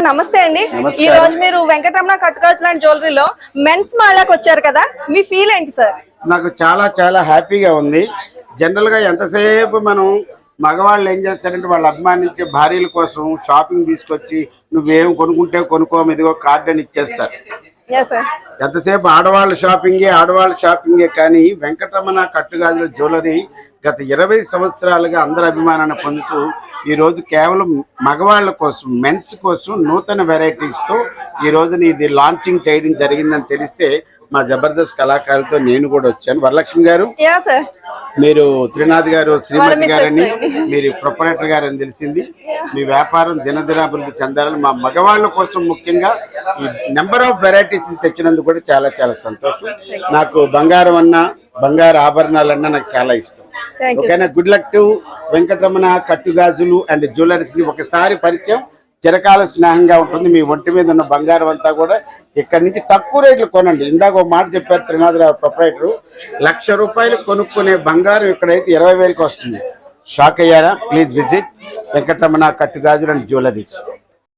నమస్తే అండి. ఈ రోజు మీరు వెంకటరమణ కట్టుగాజులు అండ్ జ్యువెలరీలో మెన్స్ మాల్కి వచ్చారు కదా, మీ ఫీల్ ఏంటి సార్? నాకు చాలా చాలా హ్యాపీగా ఉంది. జనరల్ గా ఎంతసేపు మనం మగవాళ్ళు ఏం చేస్తారంటే వాళ్ళ అభిమానించే భార్యల కోసం షాపింగ్ తీసుకొచ్చి నువ్వేం కొనుక్కుంటే కొనుక్కో ఇదిగో కార్డు అని ఇచ్చేస్తారు. ఎంతసేపు ఆడవాళ్ళ షాపింగే కానీ వెంకటరమణ కట్టుగాజుల జ్యువెలరీ గత 20 సంవత్సరాలుగా అందరి అభిమానాన్ని పొందుతూ ఈరోజు కేవలం మగవాళ్ళ కోసం మెన్స్ కోసం నూతన వెరైటీస్తో ఈ రోజున ఇది లాంచింగ్ చేయడం జరిగిందని తెలిస్తే మా జబర్దస్త్ కళాకారులతో నేను కూడా వచ్చాను. వరలక్ష్మి గారు, మీరు త్రినాథ్ గారు శ్రీమతి గారని మీరు ప్రొపరేటర్ గారని తెలిసింది. మీ వ్యాపారం దినదినాభివృద్ధి చెందాలని మా మగవాళ్ళ కోసం ముఖ్యంగా ఈ నెంబర్ ఆఫ్ వెరైటీస్ తెచ్చినందుకు కూడా చాలా చాలా సంతోషం. నాకు బంగారం అన్నా బంగారు ఆభరణాలన్నా నాకు చాలా ఇష్టం. ఓకేనా, good luck to Venkataramana Kattugajulu and jewelleries ని ఒకసారి పరిచయం చిరకాల స్నేహంగా ఉంటుంది. మీ ఒంటి మీద ఉన్న బంగారం అంతా కూడా ఇక్కడి నుంచి తక్కువ రేట్లు కొనండి. ఇందాక ఒక మాట చెప్పారు త్రినాథరావు ప్రొపరేటరు, ₹1,00,000 కొనుక్కునే బంగారం ఇక్కడైతే 20,000కి వస్తుంది. షాక్ అయ్యారా? Please visit Venkataramana Kattugajulu and jewelleries.